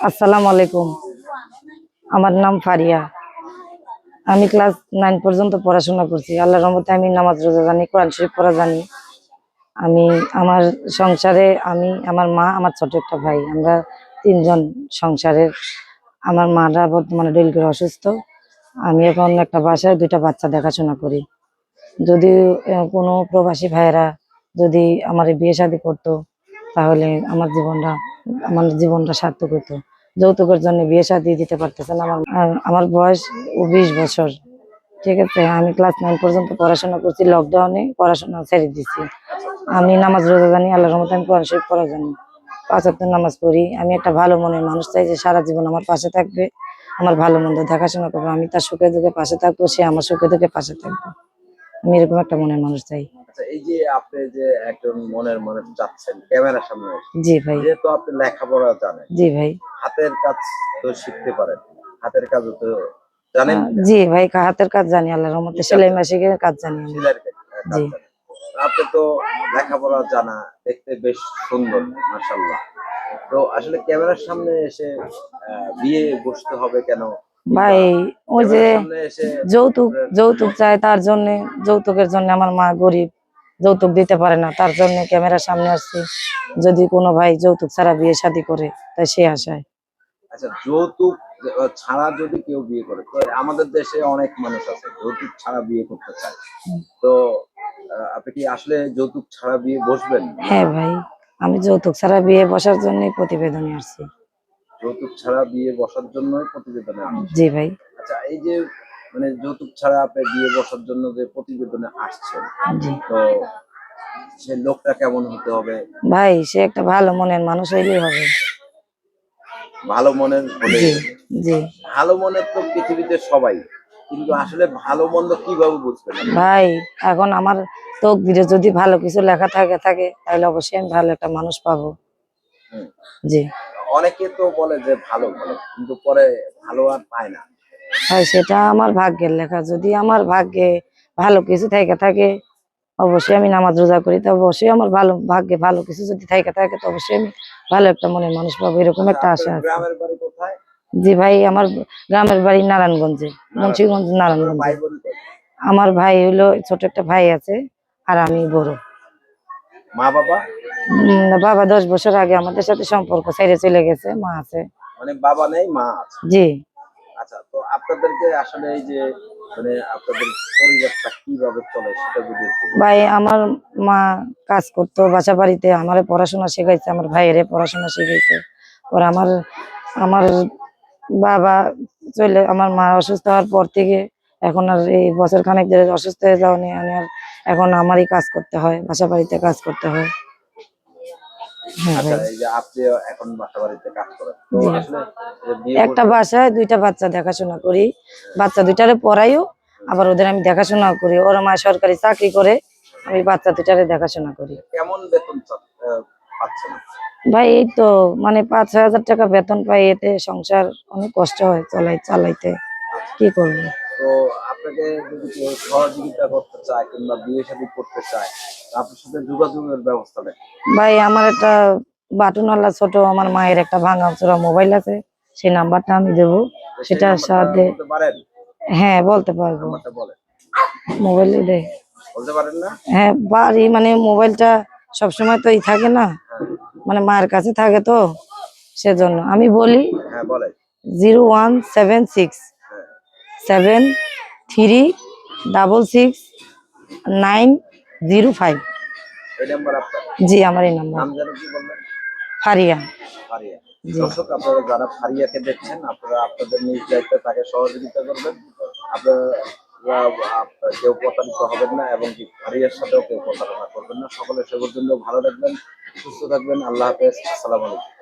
আসসালামু আলাইকুম। আমার নাম ফারিয়া। আমি ক্লাস 9 পর্যন্ত পড়াশোনা করছি। আল্লাহর রহমতে আমি নামাজ রোজা জানি, কোরআন শরীফ পড়া জানি। আমি আমার সংসারে আমার মা, আমার ছোট একটা ভাই, আমরা 3 জন সংসারের। আমার মারা বর্তমানে ডেলিভারি অসুস্থ। আমি এখন একটা বাসায় 2টা বাচ্চা দেখাশোনা করি। যদি কোনো প্রবাসী ভাইয়েরা যদি আমার বিয়ে শাদী করতো, তাহলে আমার জীবনটা সার্থক হতো। যৌতুকের জন্য বিয়ে শাদী দিতে পারতেছে না। আমার বয়স 20 বছর। ঠিক আছে, আমি ক্লাস 9 পর্যন্ত পড়াশোনা করছি। লকডাউনে পড়াশোনা ছেড়ে দিচ্ছি। আমি নামাজ রোজা জানি, আল্লাহর রহমতে আমি কোরআন শরীফ পড়া জানি, 5 ওয়াক্ত নামাজ পড়ি। আমি একটা ভালো মনের মানুষ চাই যে সারা জীবন আমার পাশে থাকবে, আমার ভালো মন্দ দেখাশোনা করবে। আমি তার সুখে দুঃখে পাশে থাকবো, সে আমার সুখে দুঃখে পাশে থাকবে। আমি এরকম একটা মনের মানুষ চাই। আচ্ছা, এই যে আপনি যে একজন মনের মানুষ চাচ্ছেন ক্যামেরার সামনে এসে, জি ভাই। যেহেতু আপনি লেখাপড়া জানেন, জি ভাই। হাতের কাজ তো শিখতে পারেন, হাতের কাজও তো জানেন কিনা? জি ভাই, হাতের কাজ জানি, আল্লাহর রহমতে সেলাই মেশিনের কাজ জানি আমি। সেলাইয়ের কাজ জি। জানেন। আপনি তো লেখাপড়া জানা, দেখতে বেশ সুন্দর, মাশাআল্লাহ। তো আসলে ক্যামেরার সামনে এসে বিয়ে বসতে হবে কেন? ভাই, ওই যে ক্যামেরার সামনে এসে যৌতুক যৌতুক চায়, তার জন্য, যৌতুকের জন্য আমার মা গরিব, যৌতুক দিতে পারে না, তার জন্য ক্যামেরার সামনে আসছি। যদি কোনো ভাই যৌতুক ছাড়া বিয়ে শাদী করে, তাই সে আশায়। আচ্ছা, যৌতুক ছাড়া যদি কেউ বিয়ে করে, তো আমাদের দেশে অনেক মানুষ আছে যৌতুক ছাড়া বিয়ে করতে চায়। তো আপনি কি আসলে যৌতুক ছাড়া বিয়ে বসবেন? হ্যাঁ ভাই, আমি যৌতুক ছাড়া বিয়ে বসার জন্যই প্রতিবেদনে আসছি। যৌতুক ছাড়া বিয়ে বসার জন্যই প্রতিবেদনে আসছেন? জি ভাই। আচ্ছা, এই যে মানে যৌতুক ছাড়া আপনি বিয়ে বসার জন্য যে প্রতিবেদনে আসছেন, জি তো সে লোকটা কেমন হতে হবে? ভাই, সে একটা ভালো মনের মানুষ হইলেই হবে। ভালো মনের হলেই জি। হবে। জি ভালো মনের তো পৃথিবীতে সবাই, কিন্তু আসলে ভালো মন্দ কিভাবে বুঝবেন আপনি? ভাই, এখন আমার তকদিরে যদি ভালো কিছু লেখা থাকে তাহলে অবশ্যই আমি ভালো একটা মানুষ পাবো। হুম। জি অনেকে তো বলে যে ভালো ভালো, কিন্তু পরে ভালো আর পায় না। ভাই, সেটা আমার ভাগ্যের লেখা। যদি আমার ভাগ্যে ভালো কিছু থাকে, অবশ্যই আমি নামাজ রোজা করি, তো অবশ্যই আমার ভালো ভাগ্যে ভালো কিছু যদি থাকে, তো অবশ্যই আমি ভালো একটা মনের মানুষ পাবো, এরকম আচ্ছা, একটা আপনার আশা আছে। গ্রামের বাড়ি কোথায়? জি ভাই, আমার গ্রামের বাড়ি নারায়ণগঞ্জে, মুন্সিগঞ্জ নারায়ণগঞ্জ। আপনার নারায়ণগঞ্জে। ভাই বোন কয়? আমার ভাই হইলো, ছোট একটা ভাই আছে, আর আমি বড়। মা বাবা? বাবা 10 বছর আগে আমাদের সাথে সম্পর্ক ছেড়ে চলে গেছে, মা আছে। মানে বাবা নেই, মা আছে। জি আচ্ছা, তো আপনাদেরকে আসলে এই যে মানে আপনাদের পরিবারটা কিভাবে চলে সেটা যদি একটু বলেন। ভাই, আমার মা কাজ করতো বাসা বাড়িতে, আমারে পড়াশোনা শেখাইছে, আমার ভাইয়েরে পড়াশোনা শিখাইছে। পরে আমার আমার বাবা আমার মা অসুস্থ হওয়ার পর থেকে এখন আর এই বছর খানেক ধরে অসুস্থ হয়ে যাওয়া নিয়ে আমি আর এখন আমারই কাজ করতে হয়, বাসা বাড়িতে কাজ করতে হয়। হ্যাঁ আচ্ছা, ভাই। এই যে আপনি এখন বাসা বাড়িতে কাজ করেন, তো জি, আসলে যে বিয়ে একটা বসবেন, বাসায় 2টা বাচ্চা দেখাশোনা করি। বাচ্চা 2টারে পড়াইও, আবার ওদের আমি দেখাশোনা করি। ওরা মা সরকারি চাকরি করে, আমি বাচ্চা 2টারে দেখাশোনা করি। কেমন বেতন পাচ্ছেন আপনি? ভাই, এই তো মানে 5-6 হাজার টাকা বেতন পাই, এতে সংসার অনেক কষ্ট হয় চালাইতে। কি করবো? তো আপনাকে যদি কেউ সহযোগিতা করতে চায় কিংবা বিয়ে শাদী করতে চায়, তো আপনার সাথে যোগাযোগের ব্যবস্থা নেই? ভাই, আমার একটা বাটনওয়ালা ছোট আমার মায়ের একটা ভাঙাচোরা মোবাইল আছে, সেই নাম্বারটা আমি দেবো, তো সেই সেটার নাম্বারটা সাথে। বলতে পারেন? হ্যাঁ, বলতে পারবো। নাম্বারটা বলেন। মোবাইলে দে। বলতে পারেন না? হ্যাঁ পারি, মানে মোবাইলটা সবসময় তো থাকে না, হ্যাঁ, মানে মায়ের কাছে থাকে তো, সেজন্য আমি বলি। হ্যাঁ বলেন। 0176 হ্যাঁ, 7366 905। এই নাম্বার আপনার? জি, আমার এই নাম্বার। নাম যেন কি বললেন? ফারিয়া। ফারিয়া। জি দর্শক, আপনারা যারা ফারিয়াকে দেখছেন, আপনারা আপনাদের নিজ দায়িত্বে তাকে সহযোগিতা করবেন। আপনারা কেউ প্রতারিত হবেন না, এবং কি ফারিয়ার সাথেও কেউ প্রতারণা করবেন না। সকলে সে পর্যন্ত ভালো থাকবেন, সুস্থ থাকবেন। আল্লাহ হাফেজ। আসসালামু আলাইকুম।